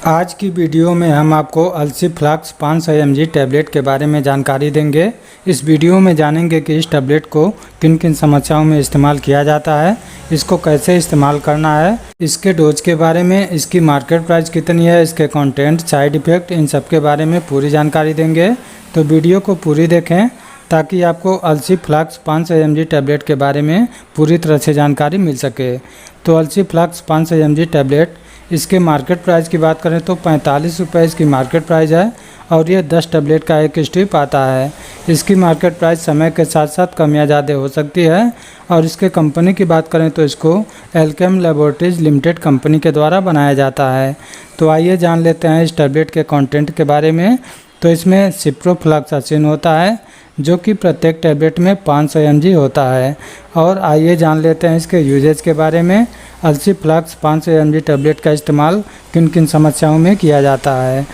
आज की वीडियो में हम आपको अलसी फ्लाक्स 500 mg टैबलेट के बारे में जानकारी देंगे। इस वीडियो में जानेंगे कि इस टैबलेट को किन किन समस्याओं में इस्तेमाल किया जाता है, इसको कैसे इस्तेमाल करना है, इसके डोज के बारे में, इसकी मार्केट प्राइस कितनी है, इसके कंटेंट, साइड इफ़ेक्ट, इन सब के बारे में पूरी जानकारी देंगे। तो वीडियो को पूरी देखें ताकि आपको अलसी फ्लाक्स 500 mg टैबलेट के बारे में पूरी तरह से जानकारी मिल सके। तो अलसी फ्लाक्स 500 mg टैबलेट, इसके मार्केट प्राइस की बात करें तो 45 रुपये इसकी मार्केट प्राइस है और ये 10 टैबलेट का एक स्ट्रिप आता है। इसकी मार्केट प्राइस समय के साथ साथ कम या ज़्यादा हो सकती है। और इसके कंपनी की बात करें तो इसको एल्केम लैबोरेटरीज लिमिटेड कंपनी के द्वारा बनाया जाता है। तो आइए जान लेते हैं इस टैबलेट के कंटेंट के बारे में। तो इसमें सिप्रोफ्लॉक्सासिन होता है जो कि प्रत्येक टैबलेट में 500 mg होता है। और आइए जान लेते हैं इसके यूजेज के बारे में। अलसी फ्लाक्स 500 mg टैबलेट का इस्तेमाल किन किन समस्याओं में किया जाता है।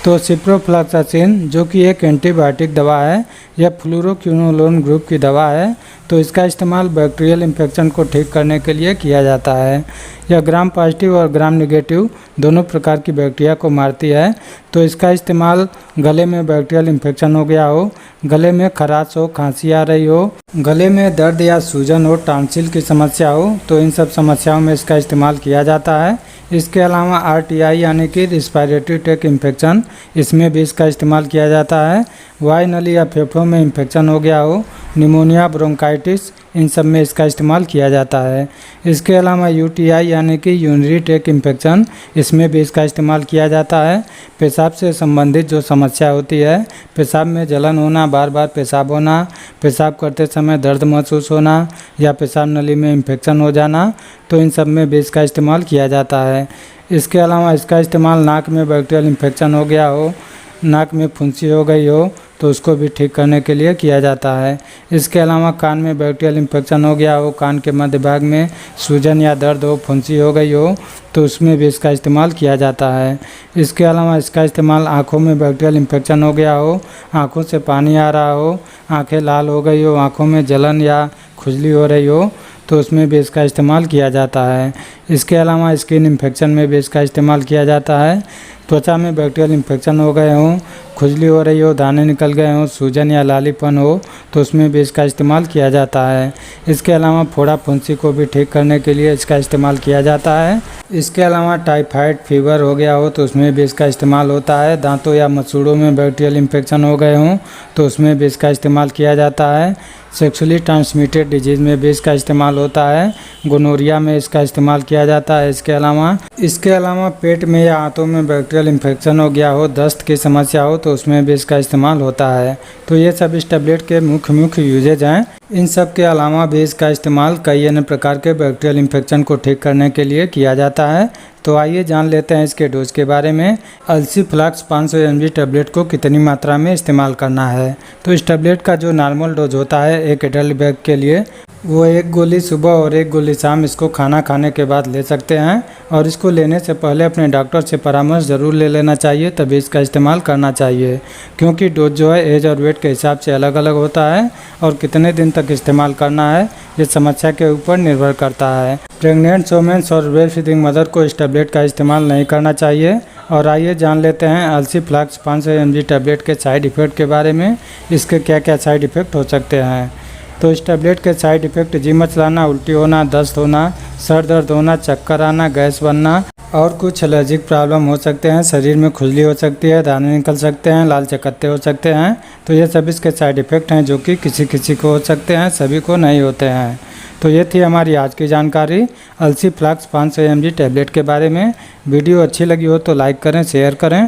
तो सिप्रोफ्लॉक्सासिन जो कि एक एंटीबायोटिक दवा है, यह फ्लूरोक्विनोलोन ग्रुप की दवा है। तो इसका इस्तेमाल बैक्टीरियल इन्फेक्शन को ठीक करने के लिए किया जाता है। यह ग्राम पॉजिटिव और ग्राम नेगेटिव दोनों प्रकार की बैक्टीरिया को मारती है। तो इसका इस्तेमाल गले में बैक्टीरियल इन्फेक्शन हो गया हो, गले में खराश हो, खांसी आ रही हो, गले में दर्द या सूजन हो, टॉन्सिल की समस्या हो, तो इन सब समस्याओं में इसका इस्तेमाल किया जाता है। इसके अलावा RTI यानी कि रिस्पायरेटरी ट्रैक्ट इन्फेक्शन, इसमें भी इसका इस्तेमाल किया जाता है। वायु नली या फेफड़ों में इन्फेक्शन हो गया हो, निमोनिया, ब्रोंकाइटिस, इन सब में इसका इस्तेमाल किया जाता है। इसके अलावा UTI यानी कि यूरिनरी ट्रैक्ट इन्फेक्शन, इसमें भी इसका इस्तेमाल किया जाता है। पेशाब से संबंधित जो समस्या होती है, पेशाब में जलन होना, बार बार पेशाब होना, पेशाब करते समय दर्द महसूस होना या पेशाब नली में इन्फेक्शन हो जाना, तो इन सब में भी इसका इस्तेमाल किया जाता है। इसके अलावा इसका इस्तेमाल नाक में बैक्टीरियल इन्फेक्शन हो गया हो, नाक में फुंसी हो गई हो, तो उसको भी ठीक करने के लिए किया जाता है। इसके अलावा कान में बैक्टीरियल इन्फेक्शन हो गया हो, कान के मध्य भाग में सूजन या दर्द हो, फुंसी हो गई हो, तो उसमें भी इसका इस्तेमाल किया जाता है। इसके अलावा इसका इस्तेमाल आँखों में बैक्टीरियल इन्फेक्शन हो गया हो, आँखों से पानी आ रहा हो, आँखें लाल हो गई हो, आँखों में जलन या खुजली हो रही हो, तो उसमें भी इसका इस्तेमाल किया जाता है। इसके अलावा स्किन इन्फेक्शन में भी इसका इस्तेमाल किया जाता है। त्वचा में बैक्टीरियल इन्फेक्शन हो गए हों, खुजली हो रही हो, दाने निकल गए हों, सूजन या लालीपन हो, तो उसमें भी इसका इस्तेमाल किया जाता है। इसके अलावा फोड़ा फुंसी को भी ठीक करने के लिए इसका इस्तेमाल किया जाता है। इसके अलावा टाइफाइड फीवर हो गया हो, तो उसमें भी इसका इस्तेमाल होता है। दांतों या मसूड़ों में बैक्टीरियल इन्फेक्शन हो गए हों, तो उसमें भी इसका इस्तेमाल किया जाता है। सेक्सुअली ट्रांसमिटेड डिजीज़ में भी इसका इस्तेमाल होता है। गोनोरिया में इसका इस्तेमाल किया जाता है। इसके अलावा पेट में या आंतों में बैक्टीरियल इन्फेक्शन हो गया हो, दस्त की समस्या हो, तो उसमें भी इसका इस्तेमाल होता है। तो ये सब इस टैबलेट के मुख्य यूजेज हैं। इन सब के अलावा भी इसका इस्तेमाल कई अन्य प्रकार के बैक्टीरियल इन्फेक्शन को ठीक करने के लिए किया जाता है। तो आइए जान लेते हैं इसके डोज के बारे में। अलसी फ्लाक्स 500 mg टैबलेट को कितनी मात्रा में इस्तेमाल करना है। तो इस टैबलेट का जो नॉर्मल डोज होता है एक एडल्ट बैग के लिए, वो 1 गोली सुबह और 1 गोली शाम इसको खाना खाने के बाद ले सकते हैं। और इसको लेने से पहले अपने डॉक्टर से परामर्श ज़रूर ले लेना चाहिए, तभी इसका इस्तेमाल करना चाहिए। क्योंकि डोज जो है एज और वेट के हिसाब से अलग अलग होता है और कितने दिन तक इस्तेमाल करना है ये समस्या के ऊपर निर्भर करता है। प्रेग्नेंट वुमेन्स और ब्रेस्ट फीडिंग मदर को इस टैबलेट का इस्तेमाल नहीं करना चाहिए। और आइए जान लेते हैं अलसी फ्लाक्स 500 mg टैबलेट के साइड इफ़ेक्ट के बारे में। इसके क्या क्या साइड इफ़ेक्ट हो सकते हैं। तो इस टैबलेट के साइड इफ़ेक्ट जी मचलाना, उल्टी होना, दस्त होना, सर दर्द होना, चक्कर आना, गैस बनना और कुछ एलर्जिक प्रॉब्लम हो सकते हैं। शरीर में खुजली हो सकती है, दाने निकल सकते हैं, लाल चकत्ते हो सकते हैं। तो ये सब इसके साइड इफ़ेक्ट हैं जो कि किसी किसी को हो सकते हैं, सभी को नहीं होते हैं। तो ये थी हमारी आज की जानकारी अलसी फ्लाक्स 500 mg टैबलेट के बारे में। वीडियो अच्छी लगी हो तो लाइक करें, शेयर करें।